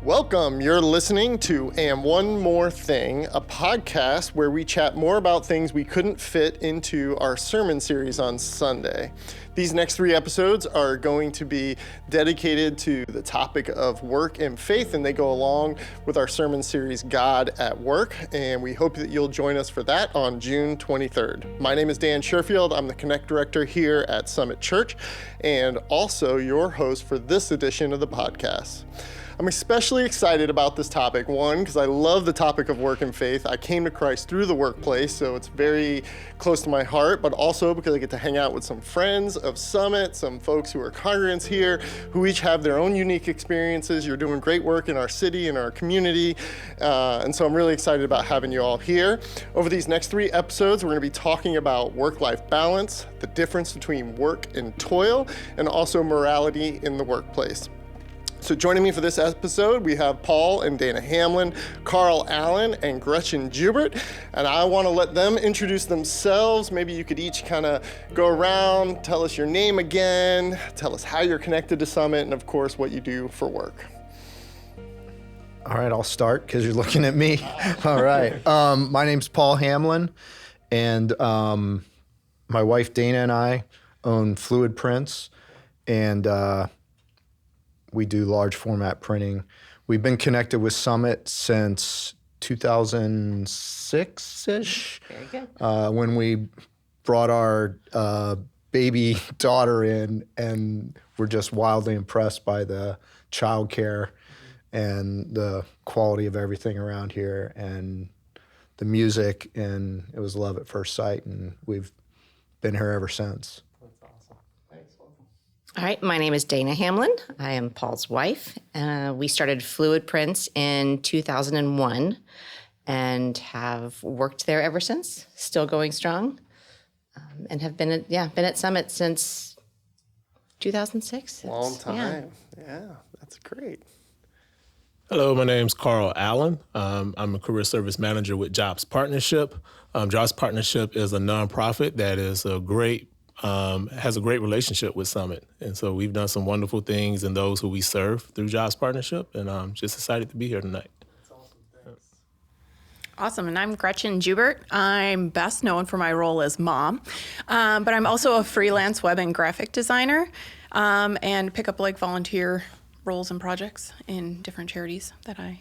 Welcome. You're listening to And One More Thing, a podcast where we chat more about things we couldn't fit into our sermon series on Sunday. These next 3 episodes are going to be dedicated to the topic of work and faith, and they go along with our sermon series, God at Work, and we hope that you'll join us for that on June 23rd. My name is Dan Sherfield. I'm the Connect Director here at Summit Church, and also your host for this edition of the podcast. I'm especially excited about this topic, one, because I love the topic of work and faith. I came to Christ through the workplace, so it's very close to my heart, but also because I get to hang out with some friends of Summit, some folks who are congregants here, who each have their own unique experiences. You're doing great work in our city, in our community, and so I'm really excited about having you all here. Over these next 3 episodes, we're going to be talking about work-life balance, the difference between work and toil, and also morality in the workplace. So joining me for this episode, we have Paul and Dana Hamlin, Karl Allen, and Gretchen Joubert, and I want to let them introduce themselves. Maybe you could each kind of go around, tell us your name again, tell us how you're connected to Summit, and of course, what you do for work. All right, I'll start because you're looking at me. All right. My name's Paul Hamlin, and my wife Dana and I own Fluid Prints, and we do large format printing. We've been connected with Summit since 2006-ish. Very good. When we brought our baby daughter in, and we're just wildly impressed by the childcare and the quality of everything around here and the music, and it was love at first sight, and we've been here ever since. That's awesome. Thanks. Welcome. All right, my name is Dana Hamlin. I am Paul's wife. We started Fluid Prints in 2001 and have worked there ever since, still going strong, and have been at Summit since 2006. Long time. Yeah, that's great. Hello, my name's Karl Allen. I'm a career service manager with Jobs Partnership. Jobs Partnership is a nonprofit that is has a great relationship with Summit. And so we've done some wonderful things in those who we serve through Jobs Partnership, and I'm just excited to be here tonight. That's awesome. Thanks. Awesome, and I'm Gretchen Joubert. I'm best known for my role as mom, but I'm also a freelance web and graphic designer, and pick up like volunteer roles and projects in different charities that are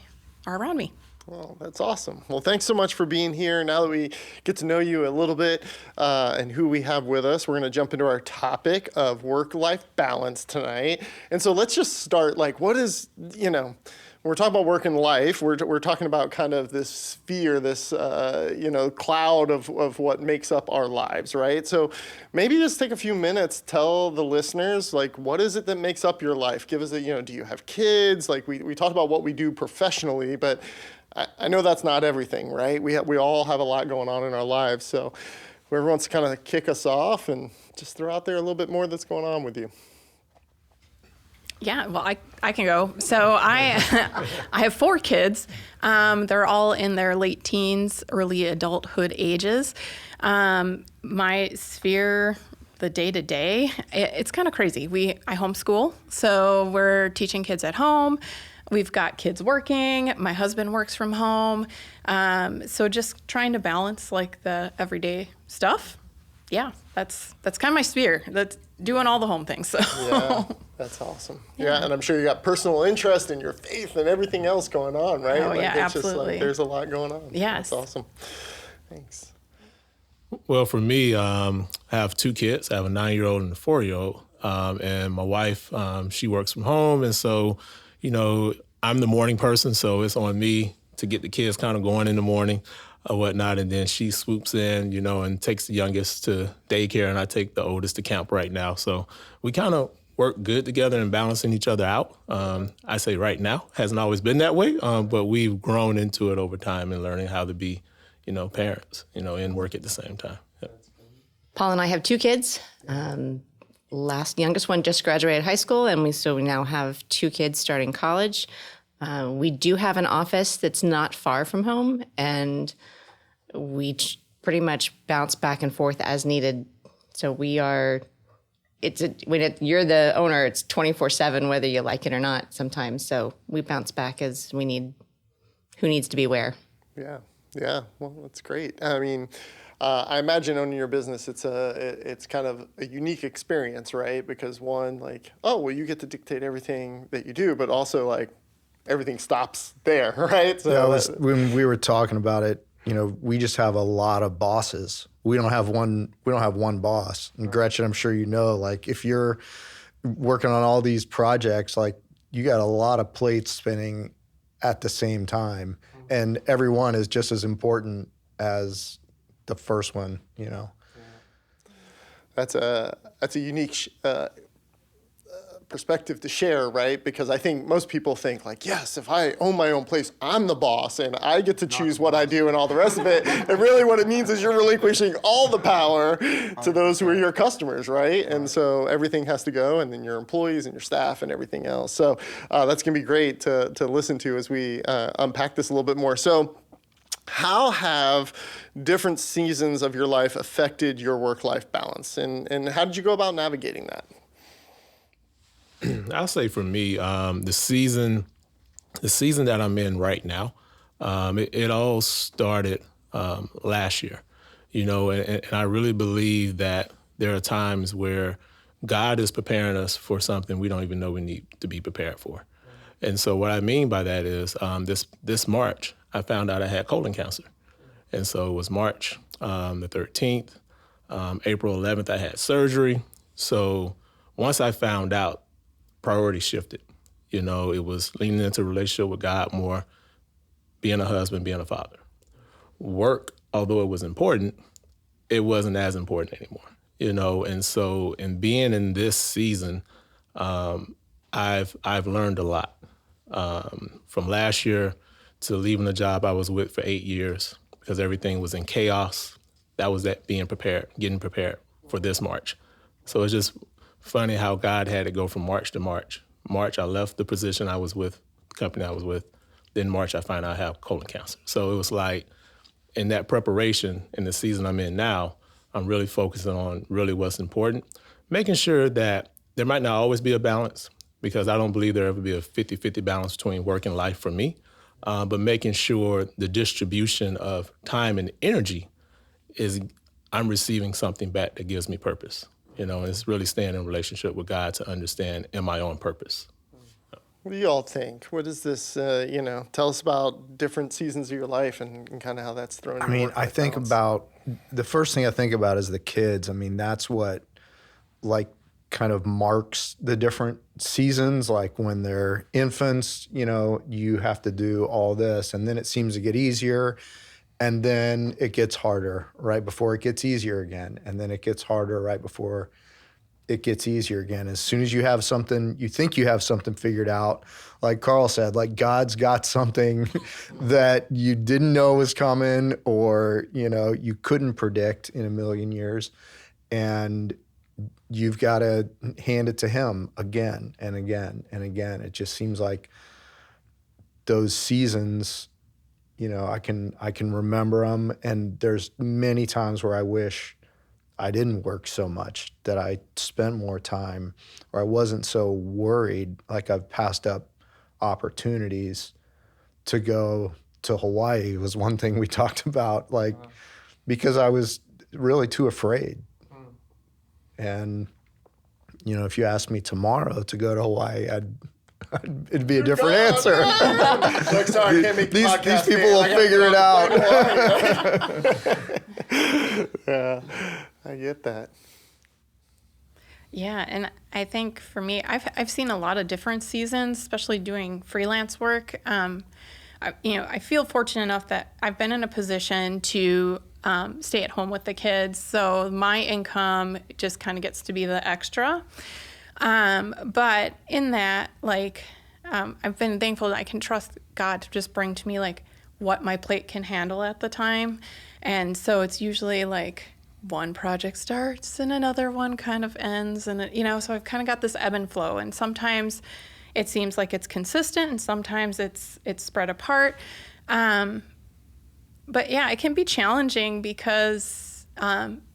around me. Well, that's awesome. Well, thanks so much for being here. Now that we get to know you a little bit and who we have with us, we're going to jump into our topic of work-life balance tonight. And so let's just start, what is, when we're talking about work and life, we're talking about kind of this sphere, this, cloud of what makes up our lives, right? So maybe just take a few minutes, tell the listeners, what is it that makes up your life? Give us do you have kids? We talked about what we do professionally, but I know that's not everything, right? We all have a lot going on in our lives. So whoever wants to kind of kick us off and just throw out there a little bit more that's going on with you. Yeah, well, I can go. So I have 4 kids. They're all in their late teens, early adulthood ages. My sphere, the day-to-day, it's kind of crazy. I homeschool, so we're teaching kids at home. We've got kids working. My husband works from home. So just trying to balance the everyday stuff. Yeah, that's kind of my sphere. That's doing all the home things. So. Yeah, that's awesome. Yeah, and I'm sure you got personal interest in your faith and everything else going on, right? Oh, yeah, it's absolutely. Just there's a lot going on. Yes. That's awesome. Thanks. Well, for me, I have 2 kids. I have a 9-year-old and a 4-year-old. And my wife, she works from home. And so, I'm the morning person, so it's on me to get the kids kind of going in the morning or whatnot. And then she swoops in, and takes the youngest to daycare, and I take the oldest to camp right now. So we kind of work good together and balancing each other out. I say right now, hasn't always been that way, but we've grown into it over time and learning how to be, parents, and work at the same time. Yep. Paul and I have 2 kids. Youngest one just graduated high school, and we now have 2 kids starting college. We do have an office that's not far from home, and we pretty much bounce back and forth as needed. So we are you're the owner, it's 24/7, whether you like it or not sometimes. So we bounce back as we need, who needs to be where. Yeah. Well, that's great. I mean, I imagine owning your business, it's kind of a unique experience, right? Because one, like, you get to dictate everything that you do, but also like everything stops there, right? So when we were talking about it, we just have a lot of bosses. We don't have one boss. And Gretchen, I'm sure like if you're working on all these projects, like you got a lot of plates spinning at the same time, and every one is just as important as the first one. That's a unique perspective to share, right? Because I think most people think like, yes, if I own my own place, I'm the boss and I get to choose what I do and all the rest of it. And really what it means is you're relinquishing all the power to those who are your customers, right? And so everything has to go, and then your employees and your staff and everything else. So that's going to be great to listen to as we unpack this a little bit more. So how have different seasons of your life affected your work-life balance? And how did you go about navigating that? I'll say for me, the season that I'm in right now, it all started last year, and I really believe that there are times where God is preparing us for something we don't even know we need to be prepared for. And so what I mean by that is this March, I found out I had colon cancer. And so it was March the 13th, April 11th, I had surgery. So once I found out, priorities shifted. It was leaning into a relationship with God more, being a husband, being a father. Work, although it was important, it wasn't as important anymore, and so in being in this season, I've learned a lot. From last year to leaving the job I was with for 8 years because everything was in chaos. That was getting prepared for this March. So it's just funny how God had it go from March to March. March, I left the position I was with, the company I was with. Then March, I find out I have colon cancer. So it was like in that preparation, in the season I'm in now, I'm really focusing on really what's important, making sure that there might not always be a balance, because I don't believe there'll ever be a 50-50 balance between work and life for me, but making sure the distribution of time and energy is I'm receiving something back that gives me purpose. And it's really staying in relationship with God to understand, am I on purpose? What do you all think? What is this, tell us about different seasons of your life and kind of how that's thrown in. I think about, the first thing I think about is the kids. That's what kind of marks the different seasons. Like when they're infants, you have to do all this, and then it seems to get easier. And then it gets harder right before it gets easier again. And then it gets harder right before it gets easier again. As soon as you have something, you think you have something figured out, like Karl said, like God's got something that you didn't know was coming, or, you couldn't predict in a million years. And you've got to hand it to him again and again and again. It just seems like those seasons, I can remember them, and there's many times where I wish I didn't work so much, that I spent more time, or I wasn't so worried, like I've passed up opportunities to go to Hawaii was one thing we talked about, because I was really too afraid. And, if you asked me tomorrow to go to Hawaii, it'd be a different answer. Like, sorry, I can't make the These podcast, people man. will figure it out. Yeah, I get that. Yeah, and I think for me, I've seen a lot of different seasons, especially doing freelance work. I feel fortunate enough that I've been in a position to stay at home with the kids, so my income just kind of gets to be the extra. But in that, I've been thankful that I can trust God to just bring to me what my plate can handle at the time. And so it's usually one project starts and another one kind of ends, and so I've kind of got this ebb and flow, and sometimes it seems like it's consistent and sometimes it's spread apart. But yeah, it can be challenging because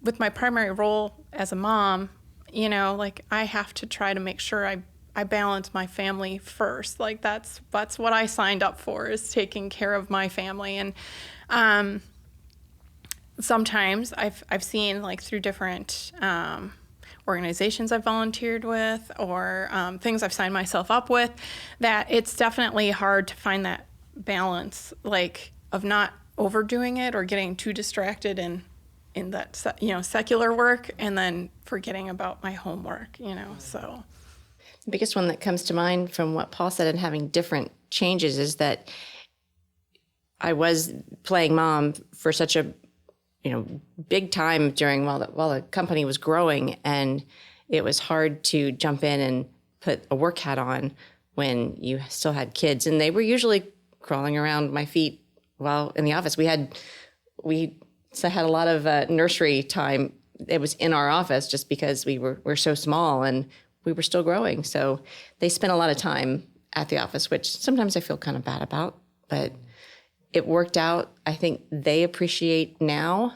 with my primary role as a mom, you know, like I have to try to make sure I balance my family first. Like that's what I signed up for, is taking care of my family. And sometimes I've seen, like, through different organizations I've volunteered with, or things I've signed myself up with, that it's definitely hard to find that balance, like, of not overdoing it or getting too distracted in that secular work, and then forgetting about my homework, so. The biggest one that comes to mind from what Paul said and having different changes is that I was playing mom for such a big time during while the company was growing, and it was hard to jump in and put a work hat on when you still had kids, and they were usually crawling around my feet while in the office. We had a lot of nursery time. It was in our office just because we're so small and we were still growing. So they spent a lot of time at the office, which sometimes I feel kind of bad about, but it worked out. I think they appreciate now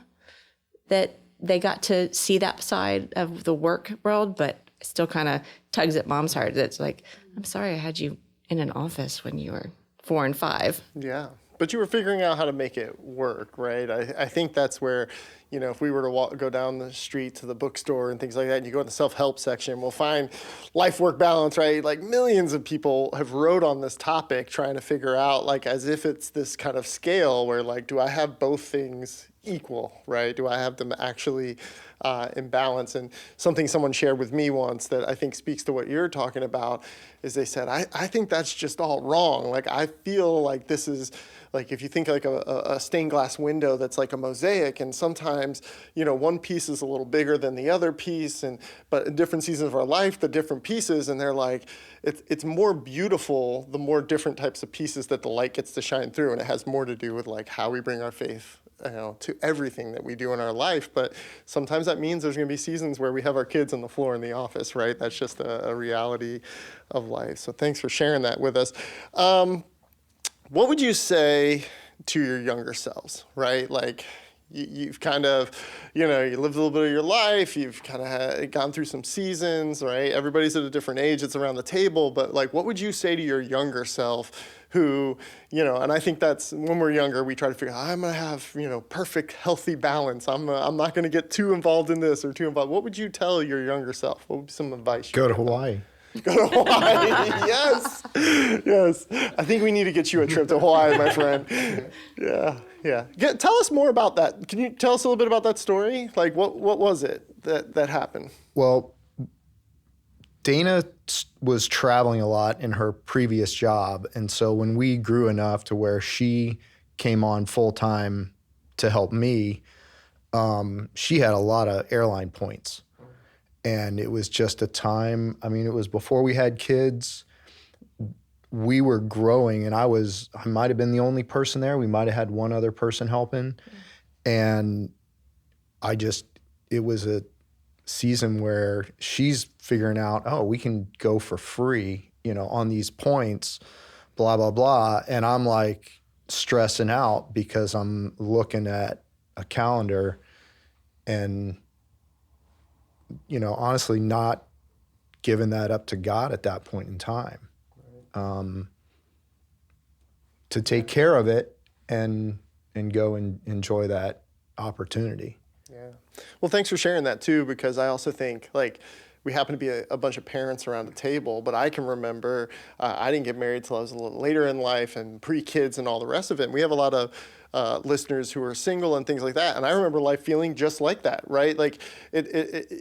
that they got to see that side of the work world, but it still kind of tugs at mom's heart. It's like, I'm sorry I had you in an office when you were 4 and 5. Yeah. But you were figuring out how to make it work, right? I think that's where, if we were to go down the street to the bookstore and things like that, and you go in the self-help section, we'll find life-work balance, right? Like millions of people have wrote on this topic trying to figure out, like, as if it's this kind of scale where, like, do I have both things equal, right? Do I have them actually in balance? And something someone shared with me once that I think speaks to what you're talking about is they said, I think that's just all wrong. Like, I feel like this is, like, if you think like a stained glass window that's like a mosaic, and sometimes, one piece is a little bigger than the other piece, but in different seasons of our life, the different pieces, and they're like, it's more beautiful the more different types of pieces that the light gets to shine through, and it has more to do with, like, how we bring our faith to everything that we do in our life. But sometimes that means there's going to be seasons where we have our kids on the floor in the office, right? That's just a reality of life. So thanks for sharing that with us. What would you say to your younger selves, right? Like, you've kind of, you lived a little bit of your life. You've kind of gone through some seasons, right? Everybody's at a different age. It's around the table. But, like, what would you say to your younger self who, and I think that's when we're younger, we try to figure out, I'm going to have, perfect, healthy balance. I'm not going to get too involved in this or too involved. What would you tell your younger self? What would be some advice? Go to Hawaii. Go to Hawaii. Yes. Yes. I think we need to get you a trip to Hawaii, my friend. Yeah. Tell us more about that. Can you tell us a little bit about that story? Like, what was it that happened? Well, Dana was traveling a lot in her previous job. And so when we grew enough to where she came on full time to help me, she had a lot of airline points. And it was just a time, it was before we had kids. We were growing, and I might have been the only person there. We might have had one other person helping. And it was a season where she's figuring out, we can go for free, on these points, blah, blah, blah. And I'm like stressing out because I'm looking at a calendar and, honestly not giving that up to God at that point in time, to take care of it and go and enjoy that opportunity. Yeah. Well, thanks for sharing that too, because I also think, like, we happen to be a bunch of parents around a table, but I can remember I didn't get married till I was a little later in life and pre-kids and all the rest of it. And we have a lot of listeners who are single and things like that. And I remember life feeling just like that, right? Like,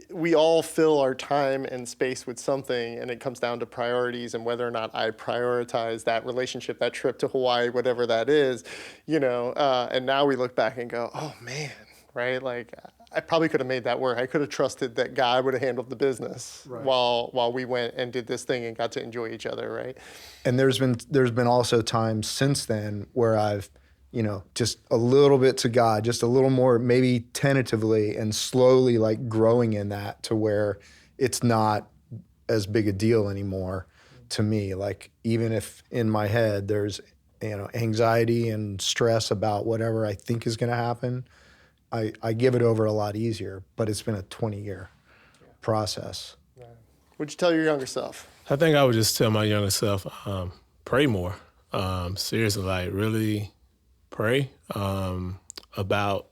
we all fill our time and space with something, and it comes down to priorities and whether or not I prioritize that relationship, that trip to Hawaii, whatever that is, and now we look back and go, oh man, right? Like, I probably could have made that work. I could have trusted that God would have handled the business, right, while we went and did this thing and got to enjoy each other, right? And there's been also times since then where I've, just a little bit to God, just a little more, maybe tentatively and slowly, like, growing in that to where it's not as big a deal anymore to me. Like, even if in my head there's, anxiety and stress about whatever I think is going to happen, I give it over a lot easier, but it's been a 20-year process. What'd you tell your younger self? I think I would just tell my younger self, pray more. Seriously, like really pray about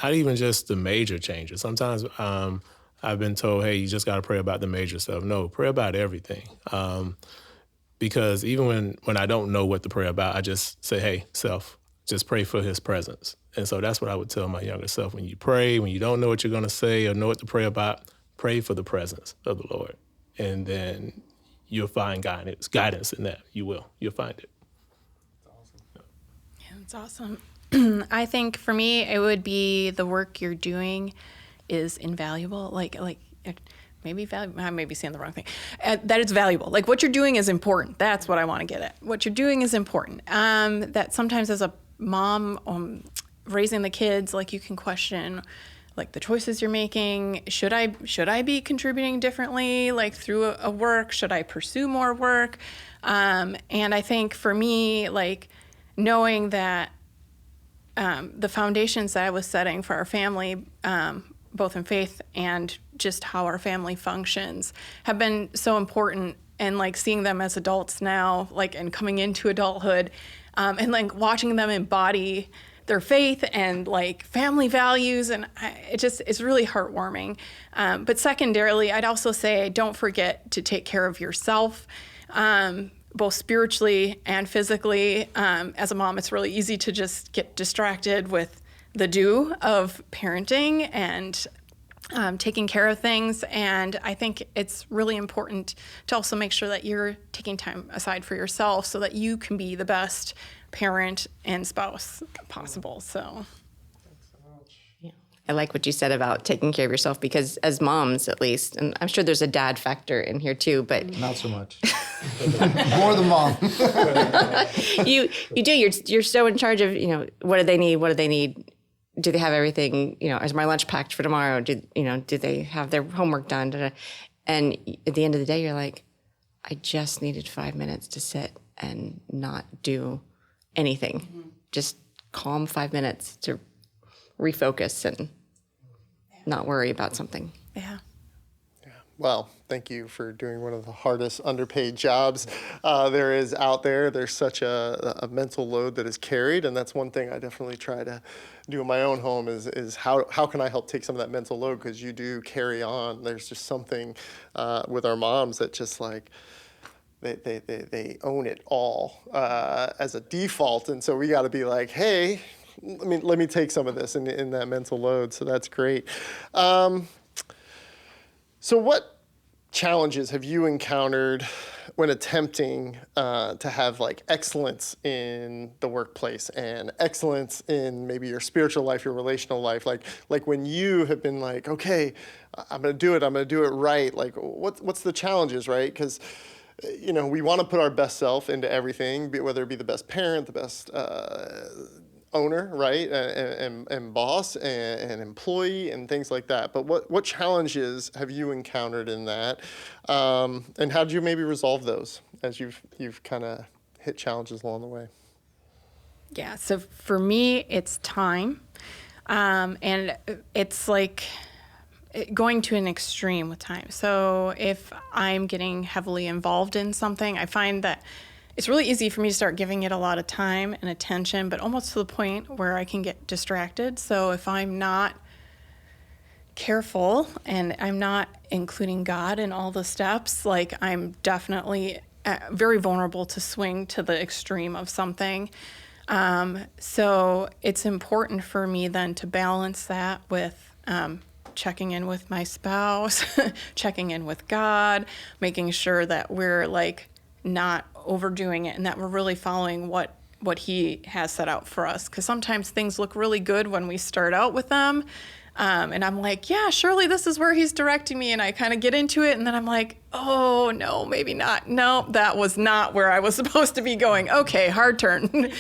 not even just the major changes. Sometimes I've been told, hey, you just got to pray about the major stuff. No, pray about everything. Because even when I don't know what to pray about, I just say, hey, self, just pray for his presence. And so that's what I would tell my younger self. When you pray, when you don't know what you're going to say or know what to pray about, pray for the presence of the Lord. And then you'll find guidance in that. You'll find it. Yeah, that's awesome. I think for me, it would be the work you're doing is invaluable. Like maybe valuable. I may be saying the wrong thing. That it's valuable. Like what you're doing is important. That's what I want to get at. What you're doing is important. That sometimes as a mom raising the kids, like you can question like the choices you're making. Should I be contributing differently, like through a work? Should I pursue more work? And I think for me, like knowing that the foundations that I was setting for our family, both in faith and just how our family functions, have been so important. And like seeing them as adults now, like and coming into adulthood, and like watching them embody their faith and like family values, and it's really heartwarming. But secondarily, I'd also say don't forget to take care of yourself, both spiritually and physically. As a mom, it's really easy to just get distracted with the do of parenting and taking care of things. And I think it's really important to also make sure that you're taking time aside for yourself so that you can be the best parent and spouse possible. So Yeah. I like what you said about taking care of yourself, because as moms, at least, and I'm sure there's a dad factor in here too, but Not so much. More the mom. you're so in charge of, what do they need? Do they have everything, is my lunch packed for tomorrow? Do they have their homework done? Da-da. And at the end of the day, you're like, I just needed 5 minutes to sit and not do anything. Mm-hmm. Just calm 5 minutes to refocus and not worry about something. yeah. Well, thank you for doing one of the hardest underpaid jobs there is out there. There's such a mental load that is carried, and that's one thing I definitely try to do in my own home is how can I help take some of that mental load, because you do carry on. There's just something with our moms that just like they own it all as a default, and so we got to be like, hey, let me take some of this in that mental load. So that's great. So what challenges have you encountered when attempting to have like excellence in the workplace and excellence in maybe your spiritual life, your relational life? Like when you have been like, okay, I'm going to do it right. Like what's the challenges, right? Because we want to put our best self into everything, whether it be the best parent, the best owner, right, and boss and employee and things like that. But what challenges have you encountered in that, and how did you maybe resolve those as you've kind of hit challenges along the way? Yeah. So for me, it's time, and it's like going to an extreme with time. So if I'm getting heavily involved in something, I find that it's really easy for me to start giving it a lot of time and attention, but almost to the point where I can get distracted. So if I'm not careful and I'm not including God in all the steps, like I'm definitely very vulnerable to swing to the extreme of something. So it's important for me then to balance that with checking in with my spouse, checking in with God, making sure that we're like not overdoing it and that we're really following what he has set out for us. Because sometimes things look really good when we start out with them. And I'm like, yeah, surely this is where he's directing me. And I kind of get into it. And then I'm like, oh, no, maybe not. No, that was not where I was supposed to be going. Okay, hard turn.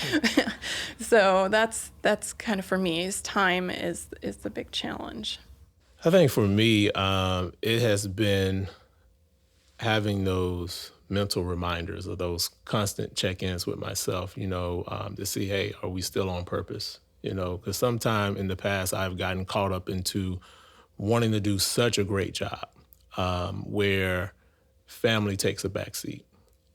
So that's kind of for me, is time is the big challenge. I think for me, it has been having those mental reminders or those constant check-ins with myself, to see, hey, are we still on purpose? Because sometime in the past I've gotten caught up into wanting to do such a great job where family takes a back seat.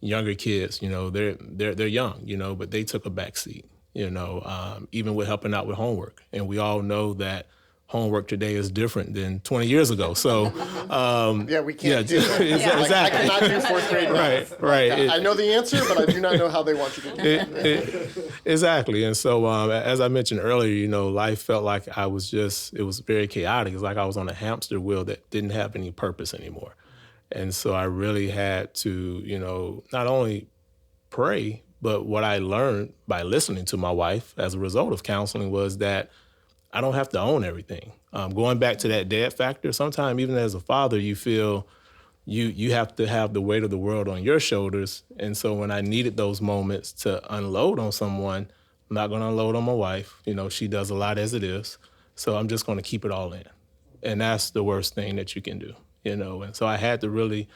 Younger kids, they're young, but they took a back seat, even with helping out with homework. And we all know that homework today is different than 20 years ago. So, we can't do it. Exactly. I cannot do fourth grade math. Right. I know the answer, but I do not know how they want you to do it. Exactly. And so, as I mentioned earlier, life felt like it was very chaotic. It's like I was on a hamster wheel that didn't have any purpose anymore. And so I really had to, not only pray, but what I learned by listening to my wife as a result of counseling was that I don't have to own everything. Going back to that dad factor, sometimes even as a father, you feel you have to have the weight of the world on your shoulders. And so when I needed those moments to unload on someone, I'm not going to unload on my wife. She does a lot as it is. So I'm just going to keep it all in. And that's the worst thing that you can do, And so I had to really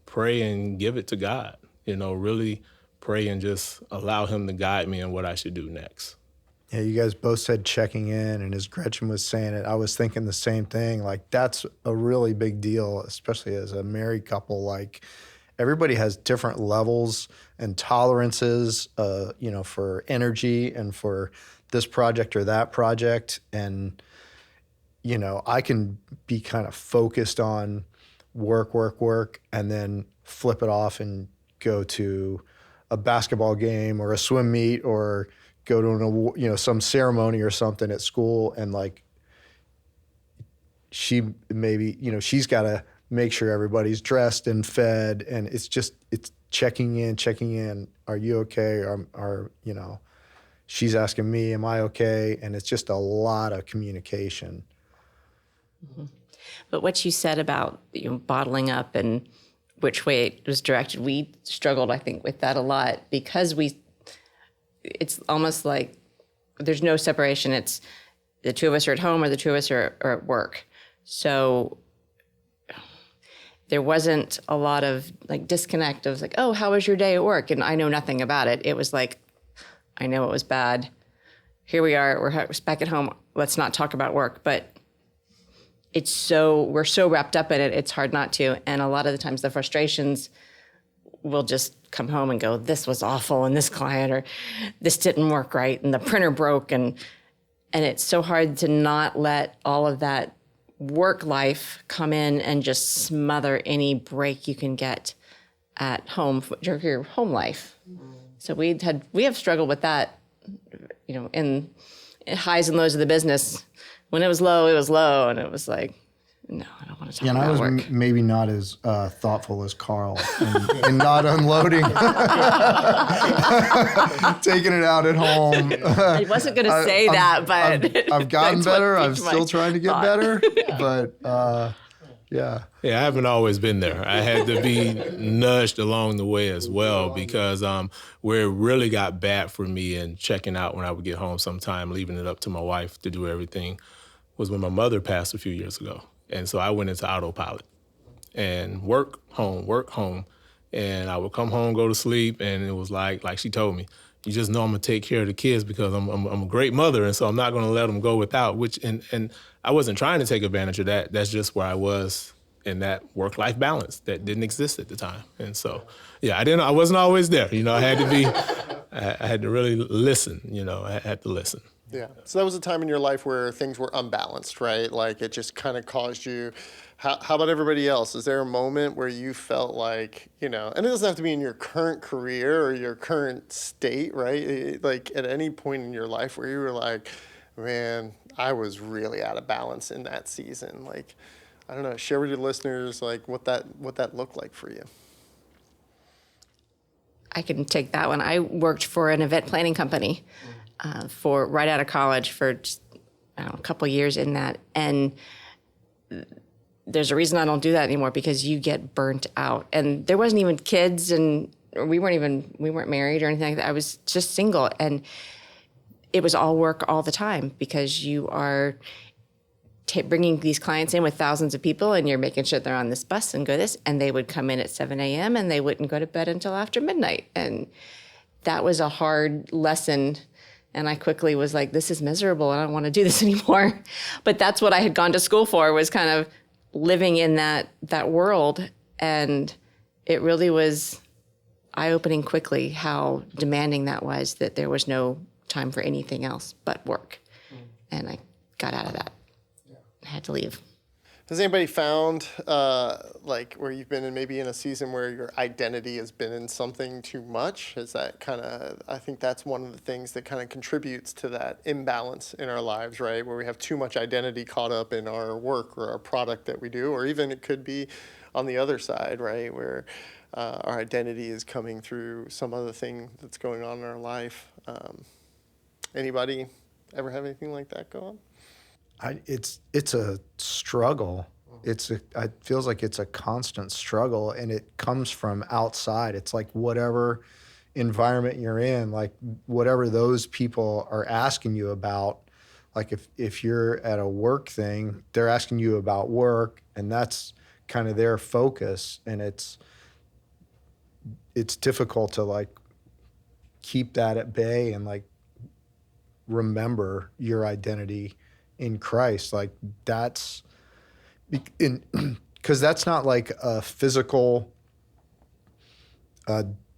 pray and give it to God, really pray and just allow him to guide me in what I should do next. Yeah, you guys both said checking in, and as Gretchen was saying it, I was thinking the same thing. Like, that's a really big deal, especially as a married couple. Like, everybody has different levels and tolerances, for energy and for this project or that project. And, I can be kind of focused on work, and then flip it off and go to a basketball game or a swim meet or go to some ceremony or something at school, and like she maybe she's got to make sure everybody's dressed and fed, and it's checking in. Are you okay? Or she's asking me, am I okay? And it's just a lot of communication. Mm-hmm. But what you said about bottling up and which way it was directed, we struggled, I think, with that a lot because it's almost like there's no separation. It's the two of us are at home or the two of us are at work. So there wasn't a lot of like disconnect of like, oh, how was your day at work? And I know nothing about it. It was like, I know it was bad. Here we are, we're back at home. Let's not talk about work. But we're so wrapped up in it, it's hard not to. And a lot of the times the frustrations will just come home and go, this was awful, and this client, or this didn't work right, and the printer broke, and it's so hard to not let all of that work life come in and just smother any break you can get at home, your home life. So we have struggled with that, in highs and lows of the business. When it was low, and it was like, no, I don't want to talk and about I was work. Maybe not as thoughtful as Karl in not unloading, taking it out at home. I wasn't going to say that, but I've gotten better. I'm piqued my still trying to get thought. better, but yeah. Yeah, I haven't always been there. I had to be nudged along the way as well because where it really got bad for me and checking out when I would get home sometime, leaving it up to my wife to do everything, was when my mother passed a few years ago. And so I went into autopilot and work, home. And I would come home, go to sleep, and it was like she told me, you just know I'm going to take care of the kids because I'm a great mother, and so I'm not going to let them go without, and I wasn't trying to take advantage of that. That's just where I was in that work-life balance that didn't exist at the time. And so, yeah, I wasn't always there. I had to really listen, I had to listen. Yeah. So that was a time in your life where things were unbalanced, right? Like it just kind of caused you. How about everybody else? Is there a moment where you felt like, and it doesn't have to be in your current career or your current state, right? Like at any point in your life where you were like, man, I was really out of balance in that season. Like, I don't know, share with your listeners like what that looked like for you. I can take that one. I worked for an event planning company for right out of college for just, a couple of years in that. And there's a reason I don't do that anymore because you get burnt out. And there wasn't even kids, and we weren't married or anything like that. I was just single, and it was all work all the time because you are bringing these clients in with thousands of people, and you're making sure they're on this bus and go this, and they would come in at 7 a.m. and they wouldn't go to bed until after midnight. And that was a hard lesson And I quickly was like, this is miserable. I don't want to do this anymore. But that's what I had gone to school for, was kind of living in that world. And it really was eye-opening quickly how demanding that was, that there was no time for anything else but work. And I got out of that. I had to leave. Has anybody found, like, where you've been maybe in a season where your identity has been in something too much? Is that kind of, I think that's one of the things that kind of contributes to that imbalance in our lives, right? Where we have too much identity caught up in our work or our product that we do, or even it could be on the other side, right? Where our identity is coming through some other thing that's going on in our life. Anybody ever have anything like that go on? It's a struggle. It feels like it's a constant struggle, and it comes from outside. It's like whatever environment you're in, like whatever those people are asking you about. Like if you're at a work thing, they're asking you about work, and that's kind of their focus, and it's difficult to like keep that at bay and like remember your identity in Christ. Like that's because that's not like a physical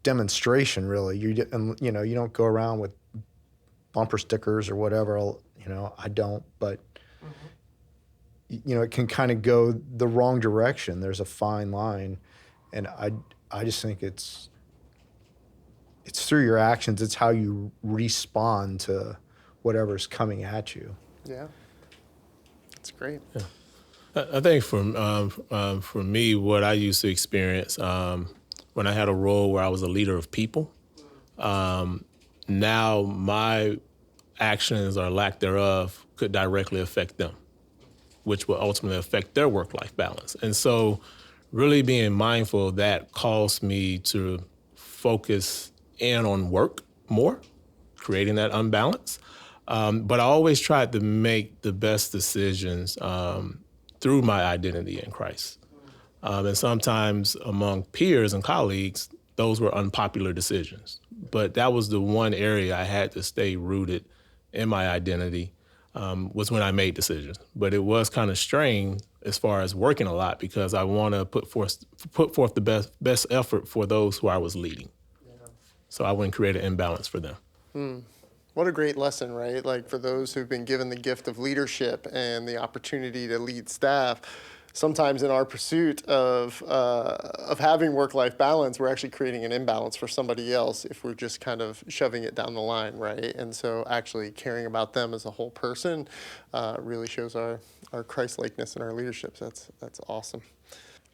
demonstration, really. You don't go around with bumper stickers or whatever. I don't, but it can kind of go the wrong direction. There's a fine line, and I just think it's through your actions. It's how you respond to whatever's coming at you. Yeah. That's great. Yeah. I think for me, what I used to experience when I had a role where I was a leader of people, now my actions or lack thereof could directly affect them, which will ultimately affect their work-life balance. And so really being mindful of that caused me to focus in on work more, creating that unbalance. But I always tried to make the best decisions through my identity in Christ. And sometimes among peers and colleagues, those were unpopular decisions. But that was the one area I had to stay rooted in my identity, was when I made decisions. But it was kind of strained as far as working a lot, because I want to put forth the best effort for those who I was leading. Yeah. So I wouldn't create an imbalance for them. What a great lesson, right? Like for those who've been given the gift of leadership and the opportunity to lead staff, sometimes in our pursuit of having work-life balance, we're actually creating an imbalance for somebody else if we're just kind of shoving it down the line, right? And so actually caring about them as a whole person really shows our Christ-likeness in our leadership. So that's awesome.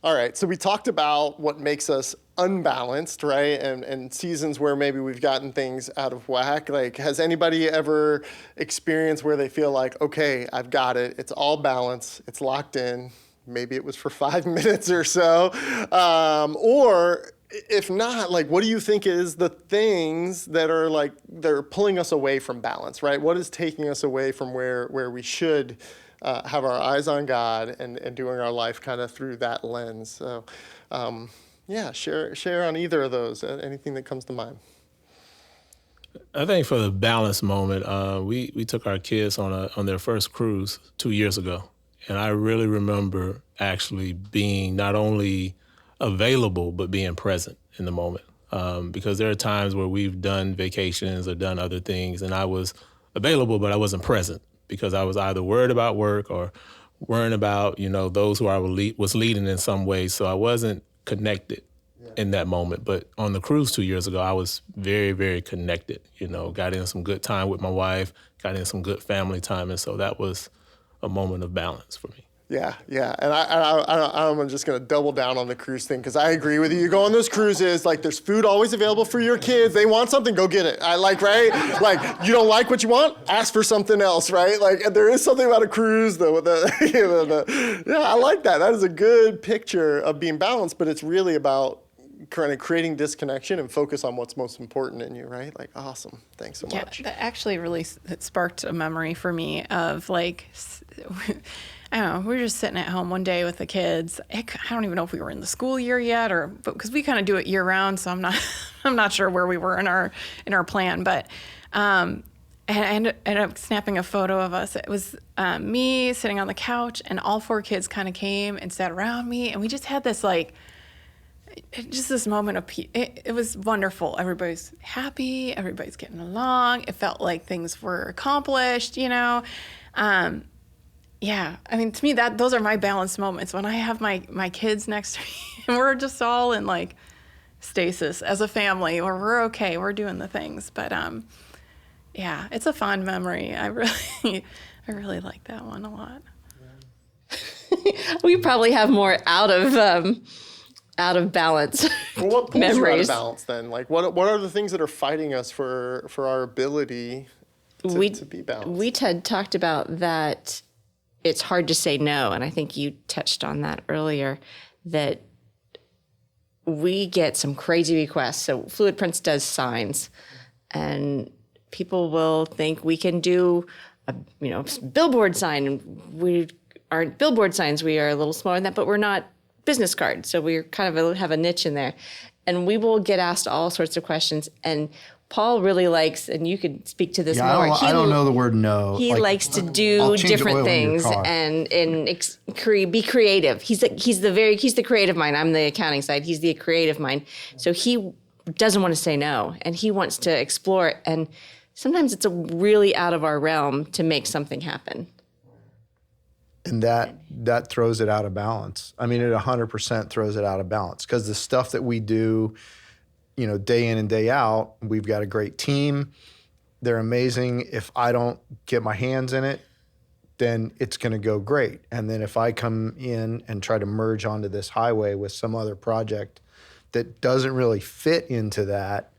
All right, so we talked about what makes us unbalanced, right? And seasons where maybe we've gotten things out of whack. Like, has anybody ever experienced where they feel like, okay, I've got it, it's all balanced, it's locked in, maybe it was for 5 minutes or so, or if not, like, what do you think is the things that are like, they're pulling us away from balance, right? What is taking us away from where we should have our eyes on God and doing our life kind of through that lens? So, share on either of those, anything that comes to mind. I think for the balance moment, we took our kids on their first cruise 2 years ago. And I really remember actually being not only available, but being present in the moment. Because there are times where we've done vacations or done other things, and I was available, but I wasn't present, because I was either worried about work or worrying about, those who I was leading in some way. So I wasn't connected in that moment. But on the cruise 2 years ago, I was very, very connected. Got in some good time with my wife, got in some good family time. And so that was a moment of balance for me. Yeah. And I'm just going to double down on the cruise thing, because I agree with you. You go on those cruises, like, there's food always available for your kids. They want something, go get it. Right? Like, you don't like what you want? Ask for something else, right? Like, and there is something about a cruise, though. Yeah, I like that. That is a good picture of being balanced, but it's really about kind of creating disconnection and focus on what's most important in you, right? Like, awesome. Thanks so much. That actually really sparked a memory for me of, like, I don't know, we were just sitting at home one day with the kids. I don't even know if we were in the school year yet, but because we kind of do it year round, so I'm not sure where we were in our plan. But And I ended up snapping a photo of us. It was me sitting on the couch, and all 4 kids kind of came and sat around me. And we just had this just this moment of peace. It was wonderful. Everybody's happy. Everybody's getting along. It felt like things were accomplished, Yeah. I mean, to me, those are my balanced moments when I have my kids next to me and we're just all in like stasis as a family, or we're okay. We're doing the things. But, yeah, it's a fond memory. I really like that one a lot. We probably have more out of balance Well, what pulls you out of memories. balance then? Like, what are the things that are fighting us for our ability to be balanced? We had talked about that. It's hard to say no, and I think you touched on that earlier. That we get some crazy requests. So Fluid Prints does signs, and people will think we can do a billboard sign. We aren't billboard signs. We are a little smaller than that, but we're not business cards. So we kind of have a niche in there. And we will get asked all sorts of questions. And Paul really likes, and you could speak to this more. I don't know the word no. He likes to do different things and be creative. He's the creative mind. I'm the accounting side. He's the creative mind. So he doesn't want to say no, and he wants to explore it. And sometimes it's really out of our realm to make something happen. And that throws it out of balance. I mean, it 100% throws it out of balance, because the stuff that we do, day in and day out, we've got a great team. They're amazing. If I don't get my hands in it, then it's going to go great. And then if I come in and try to merge onto this highway with some other project that doesn't really fit into that,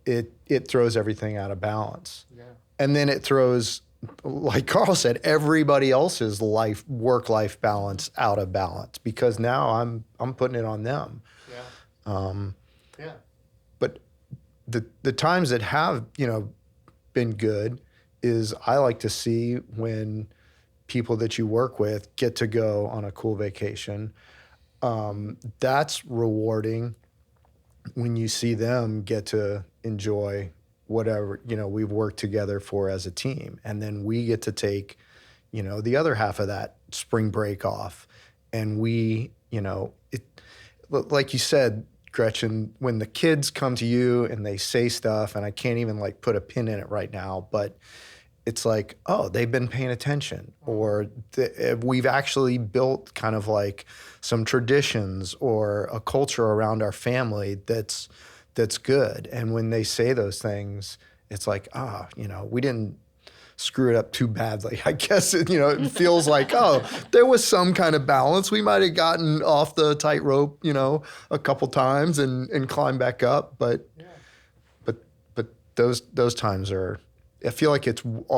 it throws everything out of balance. Yeah. And then it throws, like Karl said, everybody else's work-life balance out of balance, because now I'm putting it on them. Yeah. But the times that have been good is I like to see when people that you work with get to go on a cool vacation. That's rewarding when you see them get to enjoy whatever we've worked together for as a team, and then we get to take the other half of that spring break off, and we like you said, Gretchen, when the kids come to you and they say stuff, and I can't even put a pin in it right now, but it's like, oh, they've been paying attention, or we've actually built kind of like some traditions or a culture around our family that's good. And when they say those things, it's like, we didn't screw it up too badly. I guess it feels like, oh, there was some kind of balance. We might have gotten off the tightrope, a couple times and climbed back up, but those times are, I feel like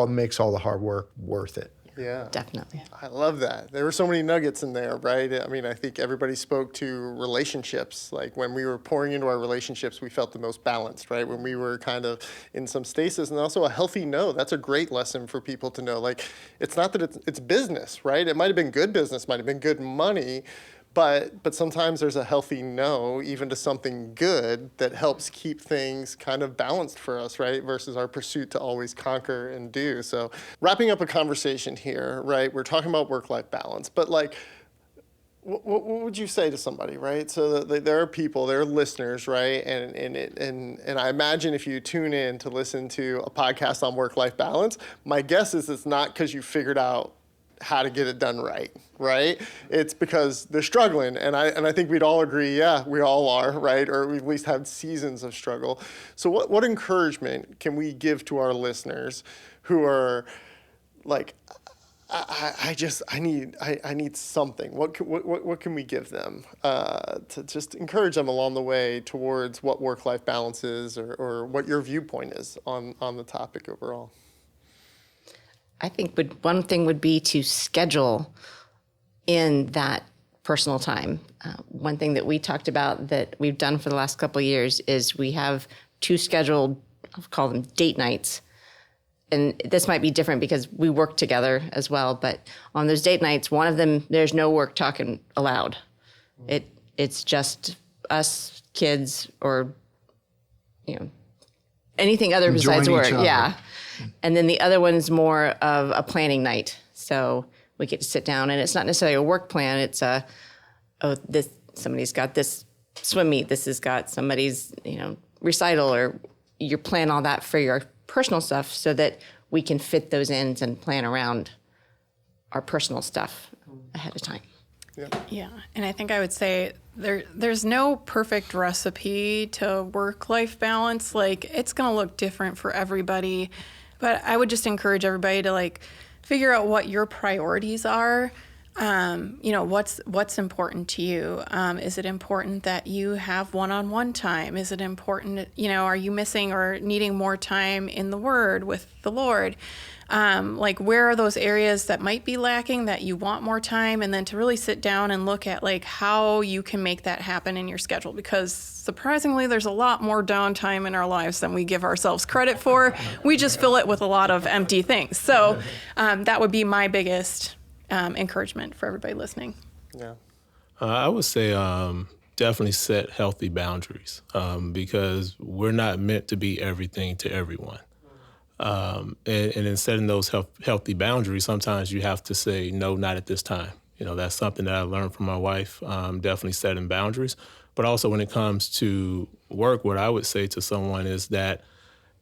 makes all the hard work worth it. Yeah. Definitely. I love that. There were so many nuggets in there, right? I mean, I think everybody spoke to relationships. Like when we were pouring into our relationships, we felt the most balanced, right? When we were kind of in some stasis, and also a healthy no. That's a great lesson for people to know. Like, it's not that it's business, right? It might have been good business, might have been good money, but sometimes there's a healthy no, even to something good, that helps keep things kind of balanced for us, right? Versus our pursuit to always conquer and do. So wrapping up a conversation here, right? We're talking about work-life balance, but what would you say to somebody, right? So there are people, there are listeners, right? And I imagine if you tune in to listen to a podcast on work-life balance, my guess is it's not because you figured out how to get it done right? It's because they're struggling, and I think we'd all agree, yeah, we all are, right? Or we at least have seasons of struggle. So what encouragement can we give to our listeners who are like, I need something. What can we give them to just encourage them along the way towards what work-life balance is, or what your viewpoint is on the topic overall? I think one thing would be to schedule in that personal time. One thing that we talked about that we've done for the last couple of years is we have 2 scheduled, I'll call them date nights. And this might be different because we work together as well, but on those date nights, one of them, there's no work talking allowed. It's just us, kids, or anything other besides work. Yeah. And then the other one's more of a planning night. So we get to sit down, and it's not necessarily a work plan. It's somebody's got this swim meet. This has got somebody's, recital, or you plan all that for your personal stuff so that we can fit those in and plan around our personal stuff ahead of time. Yeah, and I think I would say there's no perfect recipe to work-life balance. Like, it's going to look different for everybody, but I would just encourage everybody to figure out what your priorities are. What's important to you? Is it important that you have one-on-one time? Is it important, are you missing or needing more time in the Word with the Lord? Where are those areas that might be lacking that you want more time? And then to really sit down and look at how you can make that happen in your schedule, because surprisingly, there's a lot more downtime in our lives than we give ourselves credit for. We just fill it with a lot of empty things. So that would be my biggest encouragement for everybody listening. Yeah. I would say definitely set healthy boundaries because we're not meant to be everything to everyone. And in setting those healthy boundaries, sometimes you have to say, no, not at this time. That's something that I learned from my wife, definitely setting boundaries. But also when it comes to work, what I would say to someone is that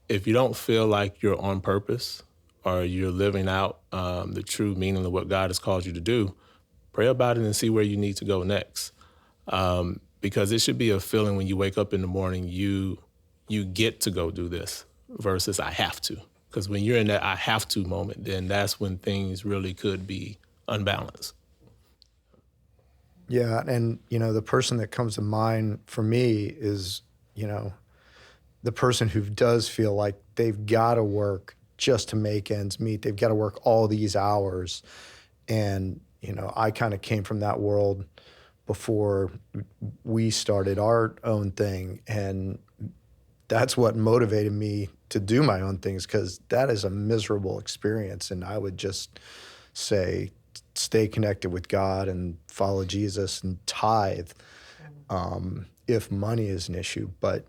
if you don't feel like you're on purpose or you're living out the true meaning of what God has called you to do, pray about it and see where you need to go next. Because it should be a feeling when you wake up in the morning, you get to go do this versus I have to. Because when you're in that I have to moment, then that's when things really could be unbalanced. Yeah, and the person that comes to mind for me is, the person who does feel like they've got to work just to make ends meet. They've got to work all these hours. And, I kind of came from that world before we started our own thing. And that's what motivated me to do my own things, because that is a miserable experience. And I would just say, stay connected with God and follow Jesus and tithe if money is an issue. But,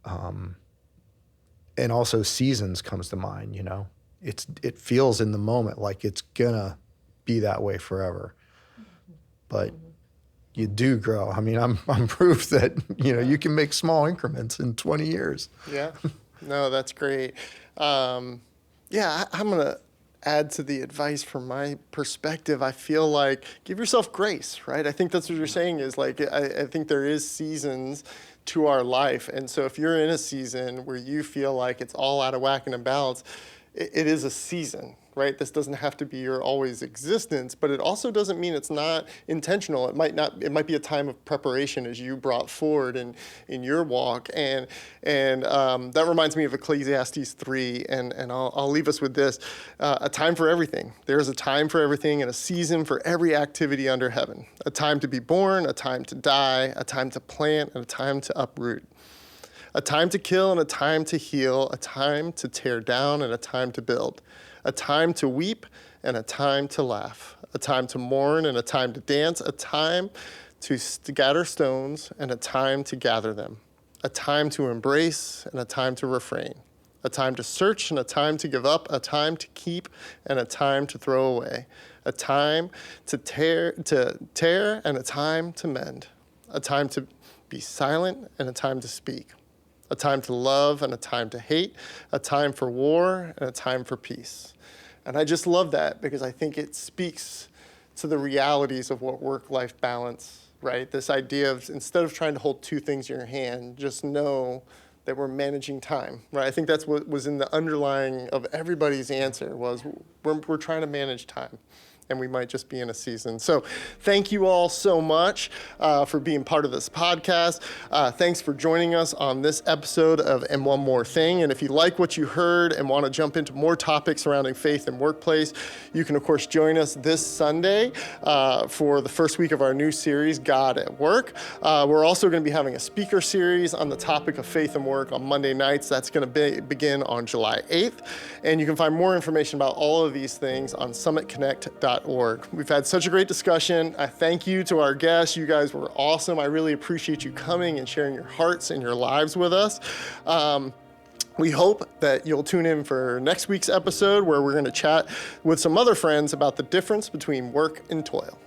and also seasons comes to mind, it feels in the moment like it's gonna be that way forever. But you do grow. I mean, I'm proof that, you can make small increments in 20 years. Yeah. No, that's great. I'm going to add to the advice from my perspective. I feel like give yourself grace, right? I think that's what you're saying is I think there is seasons to our life. And so if you're in a season where you feel like it's all out of whack and imbalance, it is a season, right? This doesn't have to be your always existence, but it also doesn't mean it's not intentional. It might be a time of preparation as you brought forward in your walk. And that reminds me of Ecclesiastes 3, and I'll leave us with this, a time for everything. There's a time for everything and a season for every activity under heaven. A time to be born, a time to die, a time to plant, and a time to uproot. A time to kill and a time to heal, a time to tear down and a time to build. A time to weep and a time to laugh, a time to mourn and a time to dance, a time to scatter stones and a time to gather them, a time to embrace and a time to refrain, a time to search and a time to give up, a time to keep and a time to throw away, a time to tear and a time to mend, a time to be silent and a time to speak, a time to love and a time to hate, a time for war and a time for peace. And I just love that because I think it speaks to the realities of what work-life balance, right? This idea of instead of trying to hold two things in your hand, just know that we're managing time, right? I think that's what was in the underlying of everybody's answer was we're trying to manage time. And we might just be in a season. So thank you all so much for being part of this podcast. Thanks for joining us on this episode of And One More Thing. And if you like what you heard and want to jump into more topics surrounding faith and workplace, you can, of course, join us this Sunday for the first week of our new series, God at Work. We're also going to be having a speaker series on the topic of faith and work on Monday nights. That's going to begin on July 8th. And you can find more information about all of these things on summitconnect.org. We've had such a great discussion. I thank you to our guests. You guys were awesome. I really appreciate you coming and sharing your hearts and your lives with us. We hope that you'll tune in for next week's episode where we're going to chat with some other friends about the difference between work and toil.